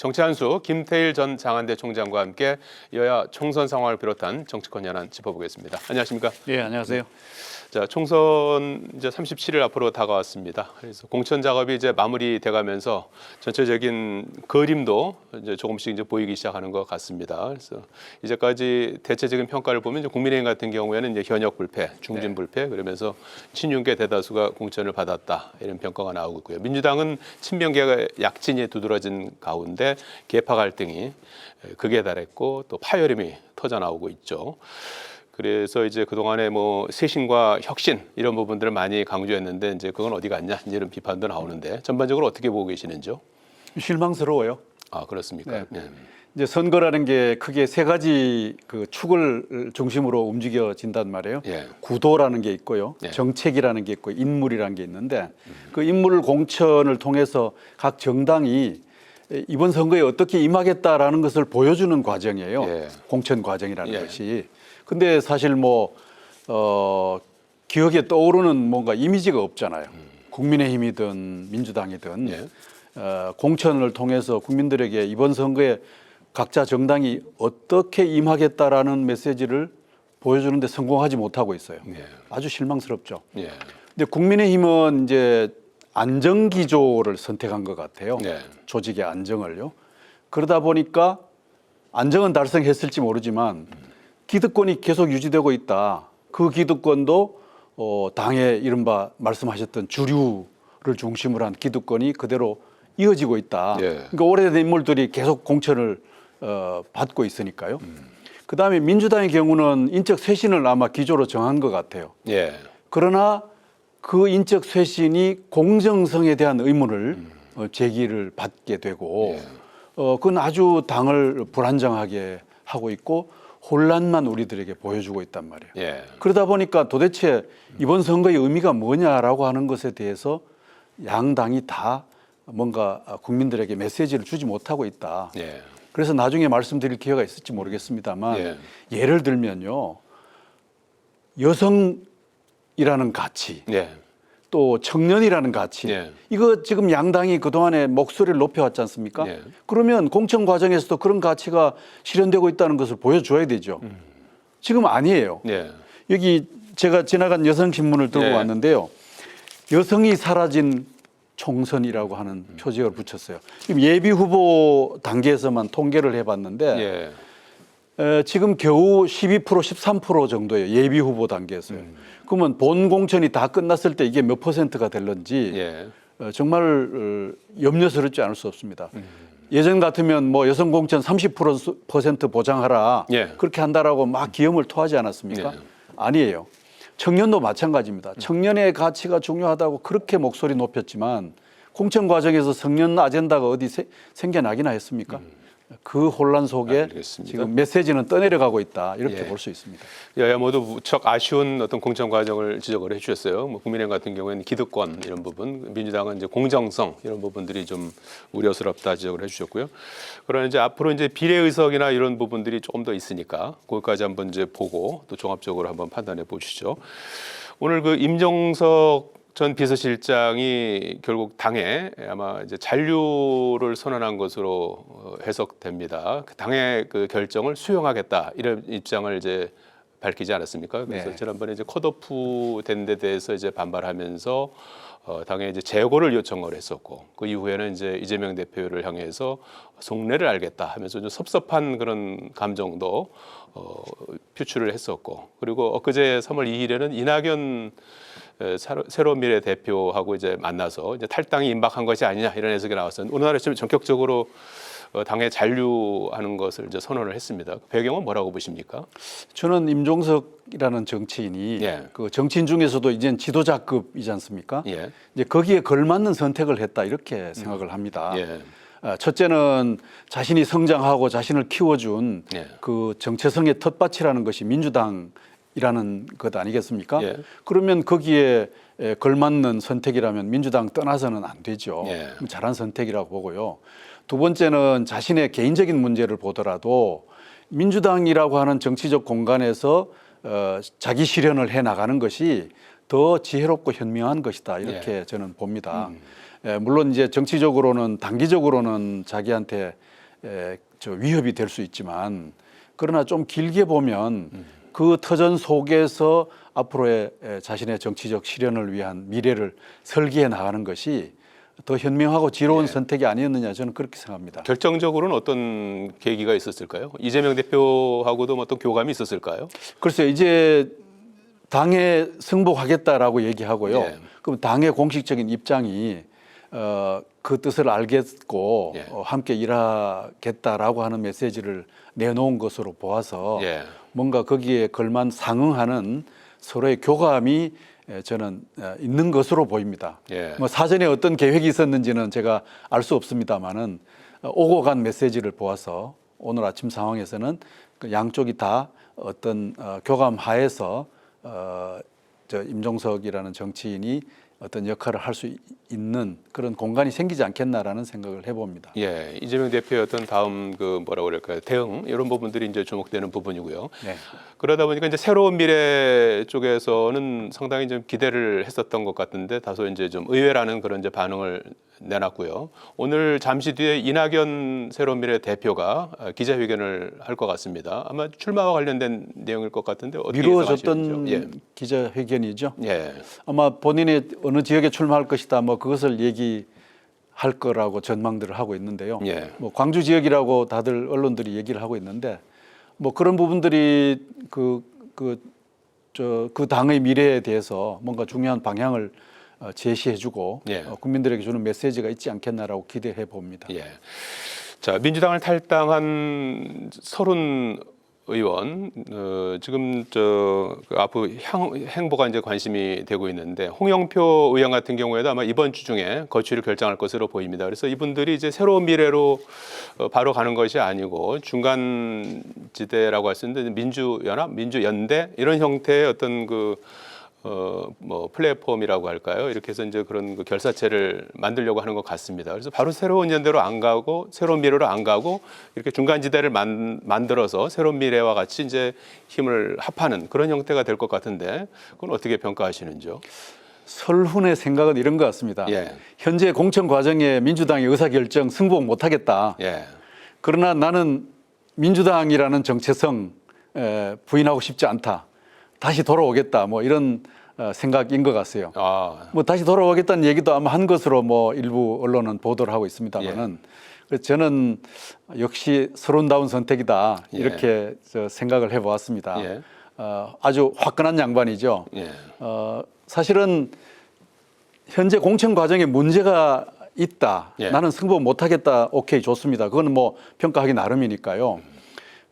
정치 한수 김태일 전 장한대 총장과 함께 여야 총선 상황을 비롯한 정치권 현안 짚어보겠습니다. 안녕하십니까? 예, 안녕하세요. 자, 총선 이제 37일 앞으로 다가왔습니다. 그래서 공천 작업이 이제 마무리돼가면서 전체적인 그림도 이제 조금씩 이제 보이기 시작하는 것 같습니다. 그래서 이제까지 대체적인 평가를 보면 이제 국민의힘 같은 경우에는 이제 현역 불패, 중진 불패 그러면서 친윤계 대다수가 공천을 받았다 이런 평가가 나오고 있고요. 민주당은 친명계가 약진이 두드러진 가운데 계파 갈등이 극에 달했고 또 파열음이 터져 나오고 있죠. 그래서 이제 그동안에 뭐 쇄신과 혁신 이런 부분들을 많이 강조했는데 이제 그건 어디 갔냐 이런 비판도 나오는데 전반적으로 어떻게 보고 계시는지요? 실망스러워요. 아, 그렇습니까? 네. 이제 선거라는 게 크게 세 가지 그 축을 중심으로 움직여진단 말이에요. 예. 구도라는 게 있고요, 예. 정책이라는 게 있고 인물이라는 게 있는데 그 인물 공천을 통해서 각 정당이 이번 선거에 어떻게 임하겠다라는 것을 보여주는 과정이에요. 예. 공천 과정이라는 예. 것이. 근데 사실 뭐 기억에 떠오르는 뭔가 이미지가 없잖아요. 국민의힘이든 민주당이든 예. 공천을 통해서 국민들에게 이번 선거에 각자 정당이 어떻게 임하겠다라는 메시지를 보여주는데 성공하지 못하고 있어요. 예. 아주 실망스럽죠. 예. 근데 국민의힘은 이제 안정 기조를 선택한 것 같아요. 네. 조직의 안정을요. 그러다 보니까 안정은 달성했을지 모르지만 기득권이 계속 유지되고 있다. 그 기득권도 당의 이른바 말씀하셨던 주류를 중심으로 한 기득권이 그대로 이어지고 있다. 예. 그러니까 오래된 인물들이 계속 공천을 받고 있으니까요. 그다음에 민주당의 경우는 인적 쇄신을 아마 기조로 정한 것 같아요. 예. 그러나 그 인적 쇄신이 공정성에 대한 의문을 제기를 받게 되고 그건 아주 당을 불안정하게 하고 있고 혼란만 우리들에게 보여주고 있단 말이에요. 예. 그러다 보니까 도대체 이번 선거의 의미가 뭐냐라고 하는 것에 대해서 양당이 다 뭔가 국민들에게 메시지를 주지 못하고 있다. 예. 그래서 나중에 말씀드릴 기회가 있을지 모르겠습니다만 예. 예를 들면요. 여성이라는 가치 예. 또 청년이라는 가치 예. 이거 지금 양당이 그동안에 목소리를 높여왔지 않습니까? 예. 그러면 공천 과정에서도 그런 가치가 실현되고 있다는 것을 보여줘야 되죠. 지금 아니에요. 예. 여기 제가 지나간 여성신문을 들고 예. 왔는데요. 여성이 사라진 총선이라고 하는 표지를 붙였어요. 지금 예비 후보 단계에서만 통계를 해봤는데 예. 지금 겨우 12% 13% 정도예요. 예비 후보 단계에서요. 그러면 본 공천이 다 끝났을 때 이게 몇 퍼센트가 될런지 예. 정말 염려스럽지 않을 수 없습니다. 예전 같으면 뭐 여성 공천 30% 보장하라 예. 그렇게 한다라고 막 기염을 토하지 않았습니까? 예. 아니에요. 청년도 마찬가지입니다. 청년의 가치가 중요하다고 그렇게 목소리 높였지만 공천 과정에서 청년 아젠다가 어디 생겨나기나 했습니까? 그 혼란 속에 알겠습니다. 지금 메시지는 떠내려가고 있다 이렇게 예. 볼 수 있습니다. 여야 모두 무척 아쉬운 어떤 공천 과정을 지적을 해주셨어요. 뭐 국민의힘 같은 경우에는 기득권 이런 부분, 민주당은 이제 공정성 이런 부분들이 좀 우려스럽다 지적을 해주셨고요. 그러나 이제 앞으로 이제 비례의석이나 이런 부분들이 조금 더 있으니까 거기까지 한번 이제 보고 또 종합적으로 한번 판단해 보시죠. 오늘 그 임종석 전 비서실장이 결국 당에 아마 이제 잔류를 선언한 것으로 해석됩니다. 당의 그 결정을 수용하겠다 이런 입장을 이제 밝히지 않았습니까? 그래서 네. 지난번에 이제 컷오프 된 데 대해서 이제 반발하면서 당에 이제 재고를 요청을 했었고 그 이후에는 이제 이재명 대표를 향해서 속내를 알겠다 하면서 좀 섭섭한 그런 감정도 표출을 했었고 그리고 엊그제 3월 2일에는 이낙연 새로운 미래 대표하고 이제 만나서 이제 탈당이 임박한 것이 아니냐 이런 해석이 나왔었는데 오늘날에 좀 전격적으로 당에 잔류하는 것을 이제 선언을 했습니다. 배경은 뭐라고 보십니까? 저는 임종석이라는 정치인이 예. 그 정치인 중에서도 이젠 지도자급이지 않습니까? 예. 이제 거기에 걸맞는 선택을 했다 이렇게 생각을 합니다. 예. 첫째는 자신이 성장하고 자신을 키워준 예. 그 정체성의 텃밭이라는 것이 민주당이라는 것 아니겠습니까? 예. 그러면 거기에 걸맞는 선택이라면 민주당 떠나서는 안 되죠. 예. 잘한 선택이라고 보고요. 두 번째는 자신의 개인적인 문제를 보더라도 민주당이라고 하는 정치적 공간에서 자기 실현을 해 나가는 것이 더 지혜롭고 현명한 것이다 이렇게 저는 봅니다. 물론 이제 정치적으로는 단기적으로는 자기한테 위협이 될 수 있지만 그러나 좀 길게 보면 그 터전 속에서 앞으로의 자신의 정치적 실현을 위한 미래를 설계해 나가는 것이 더 현명하고 지혜로운 선택이 아니었느냐 저는 그렇게 생각합니다. 결정적으로는 어떤 계기가 있었을까요? 이재명 대표하고도 어떤 교감이 있었을까요? 글쎄요, 이제 당에 승복하겠다라고 얘기하고요. 예. 그럼 당의 공식적인 입장이 그 뜻을 알겠고 예. 함께 일하겠다라고 하는 메시지를 내놓은 것으로 보아서 예. 뭔가 거기에 걸만 상응하는 서로의 교감이 저는 있는 것으로 보입니다. 예. 뭐 사전에 어떤 계획이 있었는지는 제가 알 수 없습니다만은 오고 간 메시지를 보아서 오늘 아침 상황에서는 그 양쪽이 다 어떤 교감 하에서 임종석이라는 정치인이 어떤 역할을 할 수 있는 그런 공간이 생기지 않겠나라는 생각을 해봅니다. 예, 이재명 대표의 어떤 다음 그 뭐라고 그럴까요? 대응 이런 부분들이 이제 주목되는 부분이고요. 네. 그러다 보니까 이제 새로운 미래 쪽에서는 상당히 좀 기대를 했었던 것 같은데 다소 이제 좀 의외라는 그런 이제 반응을 내놨고요. 오늘 잠시 뒤에 이낙연 새로운 미래 대표가 기자회견을 할 것 같습니다. 아마 출마와 관련된 내용일 것 같은데 어떻게 미뤄졌던 예상하시는지요? 기자회견이죠. 예. 아마 본인이 어느 지역에 출마할 것이다 뭐 그것을 얘기할 거라고 전망들을 하고 있는데요. 예. 뭐 광주 지역이라고 다들 언론들이 얘기를 하고 있는데 뭐 그런 부분들이 그 당의 미래에 대해서 뭔가 중요한 방향을 제시해주고 예. 국민들에게 주는 메시지가 있지 않겠나라고 기대해 봅니다. 예. 자, 민주당을 탈당한 서른 의원 지금 그 앞으로 행보가 이제 관심이 되고 있는데 홍영표 의원 같은 경우에도 아마 이번 주 중에 거취를 결정할 것으로 보입니다. 그래서 이분들이 이제 새로운 미래로 바로 가는 것이 아니고 중간 지대라고 할 수 있는데 민주연합, 민주연대 이런 형태의 어떤 뭐 플랫폼이라고 할까요? 이렇게 해서 이제 그런 그 결사체를 만들려고 하는 것 같습니다. 그래서 바로 새로운 연대로 안 가고 새로운 미래로 안 가고 이렇게 중간지대를 만들어서 새로운 미래와 같이 이제 힘을 합하는 그런 형태가 될 것 같은데 그건 어떻게 평가하시는지요? 설훈의 생각은 이런 것 같습니다. 예. 현재 공천 과정에 민주당의 의사결정 승복 못하겠다. 예. 그러나 나는 민주당이라는 정체성 부인하고 싶지 않다. 다시 돌아오겠다. 뭐 이런 생각인 것 같아요. 아, 뭐 다시 돌아오겠다는 얘기도 아마 한 것으로 뭐 일부 언론은 보도를 하고 있습니다만은 그래서 저는 역시 서론다운 선택이다 이렇게 생각을 해보았습니다. 예. 아주 화끈한 양반이죠. 예. 사실은 현재 공천 과정에 문제가 있다. 예. 나는 승복 못하겠다. 오케이 좋습니다. 그건 뭐 평가하기 나름이니까요.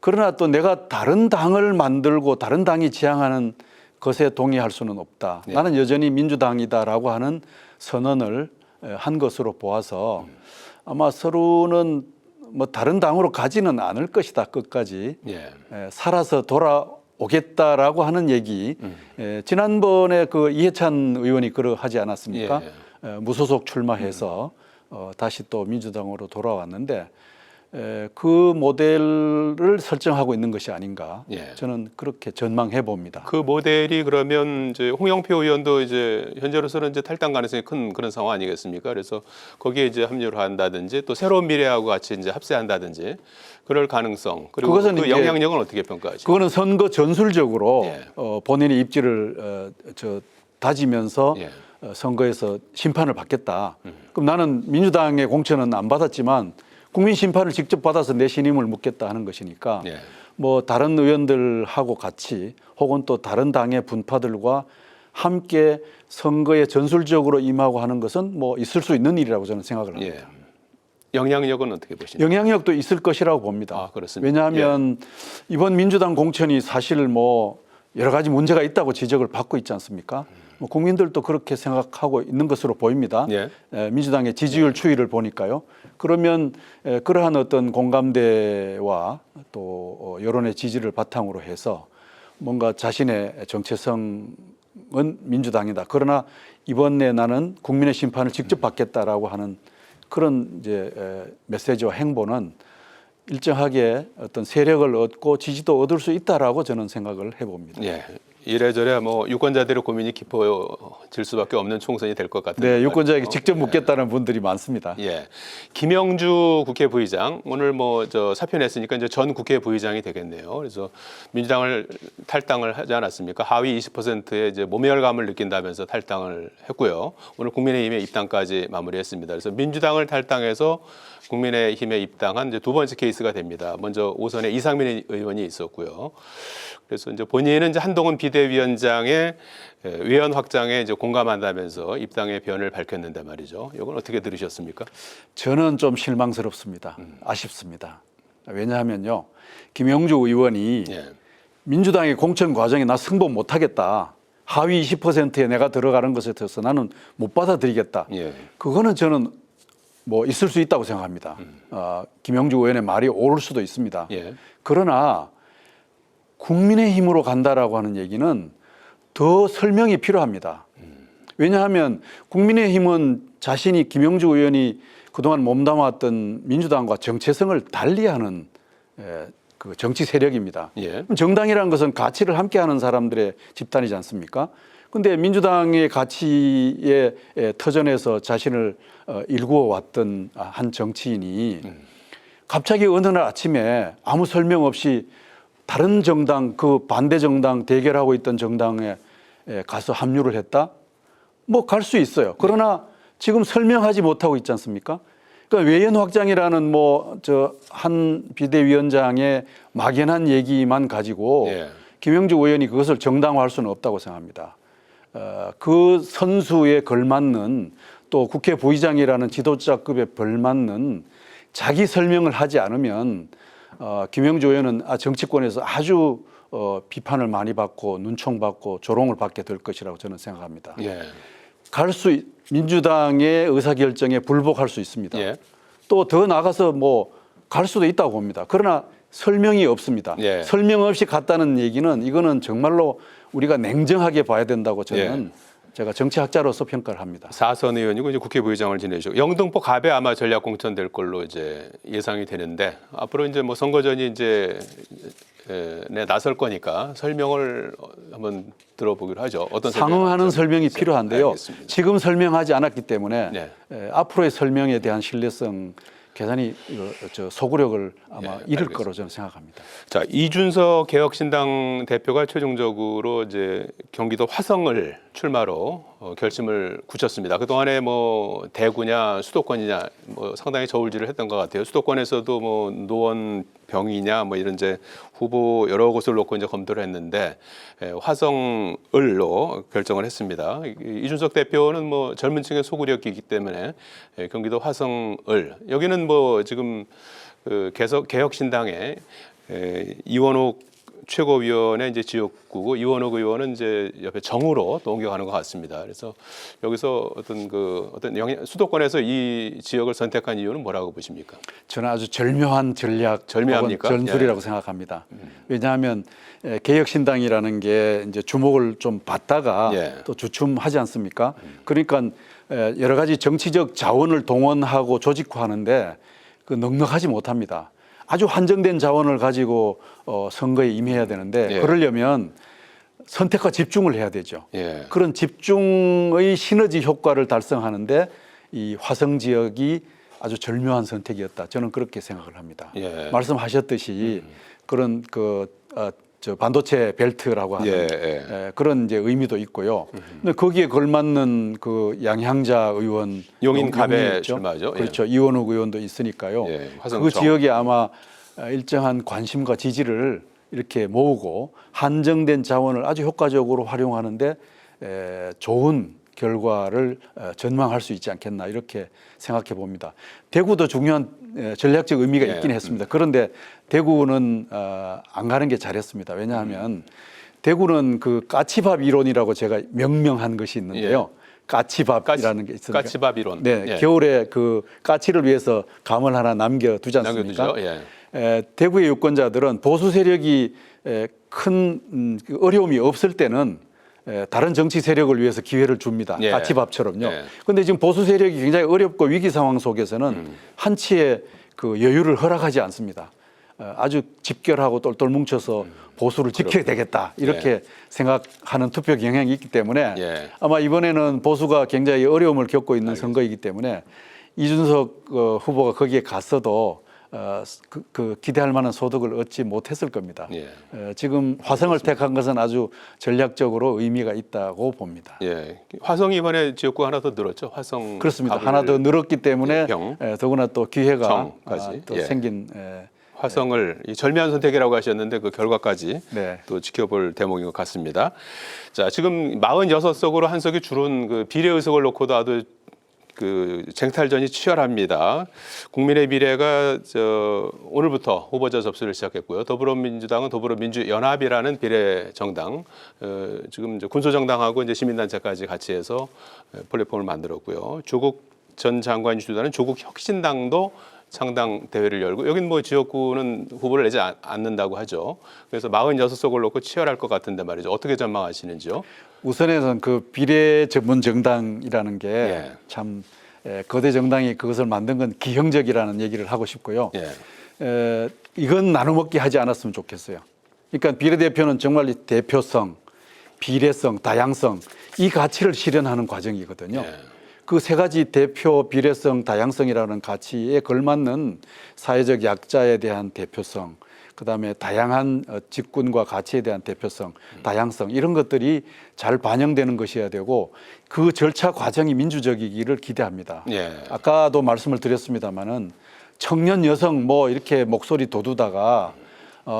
그러나 또 내가 다른 당을 만들고 다른 당이 지향하는 것에 동의할 수는 없다. 예. 나는 여전히 민주당이다라고 하는 선언을 한 것으로 보아서 아마 서로는 뭐 다른 당으로 가지는 않을 것이다. 끝까지 예. 살아서 돌아오겠다라고 하는 얘기. 지난번에 그 이해찬 의원이 그러하지 않았습니까? 무소속 출마해서 다시 또 민주당으로 돌아왔는데 그 모델을 설정하고 있는 것이 아닌가 저는 그렇게 전망해 봅니다. 그 모델이 그러면 이제 홍영표 의원도 이제 현재로서는 이제 탈당 가능성이 큰 그런 상황 아니겠습니까? 그래서 거기에 이제 합류를 한다든지 또 새로운 미래하고 같이 이제 합세한다든지 그럴 가능성 그리고 그것은 그 이제 영향력은 어떻게 평가하시죠? 그거는 선거 전술적으로 예. 본인의 입지를 다지면서 예. 선거에서 심판을 받겠다. 그럼 나는 민주당의 공천은 안 받았지만 국민 심판을 직접 받아서 내 신임을 묻겠다 하는 것이니까 예. 뭐 다른 의원들하고 같이 혹은 또 다른 당의 분파들과 함께 선거에 전술적으로 임하고 하는 것은 뭐 있을 수 있는 일이라고 저는 생각을 합니다. 예. 영향력은 어떻게 보십니까? 영향력도 있을 것이라고 봅니다. 아, 그렇습니까? 왜냐하면 이번 민주당 공천이 사실 뭐 여러 가지 문제가 있다고 지적을 받고 있지 않습니까? 뭐 국민들도 그렇게 생각하고 있는 것으로 보입니다. 예. 민주당의 지지율 추이를 보니까요. 그러면 그러한 어떤 공감대와 또 여론의 지지를 바탕으로 해서 뭔가 자신의 정체성은 민주당이다. 그러나 이번에 나는 국민의 심판을 직접 받겠다라고 하는 그런 이제 메시지와 행보는 일정하게 어떤 세력을 얻고 지지도 얻을 수 있다라고 저는 생각을 해봅니다. 예. 이래저래 뭐 유권자들의 고민이 깊어질 수밖에 없는 총선이 될 것 같아요. 네, 유권자에게 직접 묻겠다는 분들이 많습니다. 예, 김영주 국회 부의장 오늘 뭐 저 사표 냈으니까 이제 전 국회 부의장이 되겠네요. 그래서 민주당을 탈당을 하지 않았습니까? 하위 20%의 이제 모멸감을 느낀다면서 탈당을 했고요. 오늘 국민의힘에 입당까지 마무리했습니다. 그래서 민주당을 탈당해서 국민의힘에 입당한 이제 두 번째 케이스가 됩니다. 먼저 오선에 이상민 의원이 있었고요. 그래서 이제 본인은 이제 한동훈 비대위원장의 외연 확장에 이제 공감한다면서 입당의 변을 밝혔는데 말이죠. 이건 어떻게 들으셨습니까? 저는 좀 실망스럽습니다. 아쉽습니다. 왜냐하면요, 김영주 의원이 예. 민주당의 공천 과정에 나 승복 못하겠다. 하위 20%에 내가 들어가는 것에 대해서 나는 못 받아들이겠다. 예. 그거는 저는 뭐 있을 수 있다고 생각합니다. 김영주 의원의 말이 옳을 수도 있습니다. 예. 그러나 국민의힘으로 간다라고 하는 얘기는 더 설명이 필요합니다. 왜냐하면 국민의힘은 자신이 김영주 의원이 그동안 몸담았던 민주당과 정체성을 달리하는 그 정치 세력입니다. 예. 정당이라는 것은 가치를 함께하는 사람들의 집단이지 않습니까? 그런데 민주당의 가치에 터전에서 자신을 일구어 왔던 한 정치인이 갑자기 어느 날 아침에 아무 설명 없이 다른 정당, 그 반대 정당, 대결하고 있던 정당에 가서 합류를 했다? 뭐 갈 수 있어요. 그러나 지금 설명하지 못하고 있지 않습니까? 그러니까 외연 확장이라는 뭐 저 한 비대위원장의 막연한 얘기만 가지고 예. 김영주 의원이 그것을 정당화할 수는 없다고 생각합니다. 그 선수에 걸맞는 또 국회 부의장이라는 지도자급에 걸맞는 자기 설명을 하지 않으면 김영주 의원은 정치권에서 아주 비판을 많이 받고 눈총받고 조롱을 받게 될 것이라고 저는 생각합니다. 예. 민주당의 의사결정에 불복할 수 있습니다. 예. 또 더 나가서 뭐 갈 수도 있다고 봅니다. 그러나 설명이 없습니다. 예. 설명 없이 갔다는 얘기는 이거는 정말로 우리가 냉정하게 봐야 된다고 저는 제가 정치학자로서 평가를 합니다. 사선 의원이고 이제 국회 부의장을 지내시고 영등포 갑에 아마 전략 공천될 걸로 이제 예상이 되는데 앞으로 이제 뭐 선거전이 이제 나설 거니까 설명을 한번 들어보기로 하죠. 어떤 상응하는 설명이 필요한데요. 알겠습니다. 지금 설명하지 않았기 때문에 네. 앞으로의 설명에 대한 신뢰성 계산이 소구력을 아마 잃을 알겠습니다. 거로 저는 생각합니다. 자, 이준석 개혁신당 대표가 최종적으로 이제 경기도 화성을 출마로 결심을 굳혔습니다. 그동안에 뭐 대구냐 수도권이냐 뭐 상당히 저울질을 했던 것 같아요. 수도권에서도 뭐 노원 병이냐 뭐 이런 이제 후보 여러 곳을 놓고 이제 검토를 했는데 화성을로 결정을 했습니다. 이준석 대표는 뭐 젊은 층의 소구력이기 때문에 경기도 화성을 여기는 뭐 지금 그 개혁신당의 이원옥 최고위원의 이제 지역구고 이원옥 의원은 이제 옆에 정으로 또 옮겨가는 것 같습니다. 그래서 여기서 어떤 수도권에서 이 지역을 선택한 이유는 뭐라고 보십니까? 저는 아주 절묘한 절묘합니까? 전술이라고 생각합니다. 왜냐하면 개혁신당이라는 게 이제 주목을 좀 받다가 또 주춤하지 않습니까? 그러니까 여러 가지 정치적 자원을 동원하고 조직화하는데 그 넉넉하지 못합니다. 아주 한정된 자원을 가지고 선거에 임해야 되는데 그러려면 선택과 집중을 해야 되죠. 그런 집중의 시너지 효과를 달성하는데 이 화성 지역이 아주 절묘한 선택이었다. 저는 그렇게 생각을 합니다. 말씀하셨듯이 그런 저 반도체 벨트라고 하는 그런 이제 의미도 있고요. 근데 거기에 걸맞는 그 양향자 의원 용인갑에 출마죠. 그렇죠. 이원욱 의원도 있으니까요. 그 지역에 아마 일정한 관심과 지지를 이렇게 모으고 한정된 자원을 아주 효과적으로 활용하는데 좋은 결과를 전망할 수 있지 않겠나 이렇게 생각해 봅니다. 대구도 중요한 전략적 의미가 있긴 했습니다. 그런데 대구는 안 가는 게 잘했습니다. 왜냐하면 대구는 그 까치밥 이론이라고 제가 명명한 것이 있는데요. 까치밥이라는 게 있습니다. 까치밥 이론. 겨울에 그 까치를 위해서 감을 하나 남겨두지 않습니까? 대구의 유권자들은 보수 세력이 큰 어려움이 없을 때는 다른 정치 세력을 위해서 기회를 줍니다. 까치밥처럼요. 그런데 지금 보수 세력이 굉장히 어렵고 위기 상황 속에서는 한치의 그 여유를 허락하지 않습니다. 아주 집결하고 똘똘 뭉쳐서 보수를 지켜야 되겠다 이렇게 생각하는 투표 경향이 있기 때문에 예. 아마 이번에는 보수가 굉장히 어려움을 겪고 있는 선거이기 때문에 이준석 후보가 거기에 갔어도 그 기대할 만한 소득을 얻지 못했을 겁니다. 예. 지금 화성을 택한 것은 아주 전략적으로 의미가 있다고 봅니다. 예. 화성이 이번에 지역구 하나 더 늘었죠. 화성 그렇습니다. 갑을 하나 더 늘었기 때문에 병, 더구나 또 기회가 정까지. 또 예. 생긴 화성을 이 절묘한 선택이라고 하셨는데 그 결과까지 네. 또 지켜볼 대목인 것 같습니다. 자, 지금 46석으로 한 석이 줄은 그 비례 의석을 놓고도 아주 그 쟁탈전이 치열합니다. 국민의 미래가 오늘부터 후보자 접수를 시작했고요. 더불어민주당은 더불어민주연합이라는 비례 정당, 지금 이제 군소정당하고 이제 시민단체까지 같이 해서 플랫폼을 만들었고요. 조국 전 장관이 주도하는 조국 혁신당도 창당 대회를 열고 여긴 뭐 지역구는 후보를 내지 않는다고 하죠. 그래서 46석을 놓고 치열할 것 같은데 말이죠. 어떻게 전망하시는지요? 우선에는 그 비례 전문 정당이라는 게 예. 참 거대 정당이 그것을 만든 건 기형적이라는 얘기를 하고 싶고요. 예. 이건 나눠먹기 하지 않았으면 좋겠어요. 그러니까 비례대표는 정말 이 대표성, 비례성, 다양성 이 가치를 실현하는 과정이거든요. 예. 그 세 가지 대표, 비례성, 다양성이라는 가치에 걸맞는 사회적 약자에 대한 대표성, 그다음에 다양한 직군과 가치에 대한 대표성, 다양성 이런 것들이 잘 반영되는 것이어야 되고 그 절차 과정이 민주적이기를 기대합니다. 예. 아까도 말씀을 드렸습니다마는 청년 여성 뭐 이렇게 목소리 돋우다가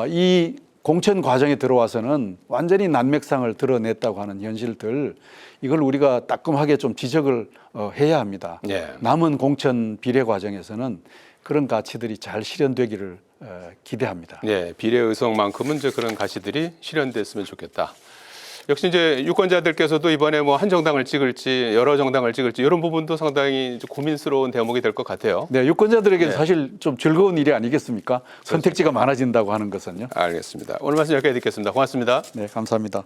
이 공천 과정에 들어와서는 완전히 난맥상을 드러냈다고 하는 현실들 이걸 우리가 따끔하게 좀 지적을 해야 합니다. 예. 남은 공천 비례 과정에서는 그런 가치들이 잘 실현되기를 기대합니다. 예, 비례 의석만큼은 이제 그런 가치들이 실현됐으면 좋겠다. 역시 이제 유권자들께서도 이번에 뭐 한 정당을 찍을지 여러 정당을 찍을지 이런 부분도 상당히 고민스러운 대목이 될 것 같아요. 네, 유권자들에게는 네. 사실 좀 즐거운 일이 아니겠습니까? 선택지가 많아진다고 하는 것은요. 알겠습니다. 오늘 말씀 여기까지 듣겠습니다. 고맙습니다. 네, 감사합니다.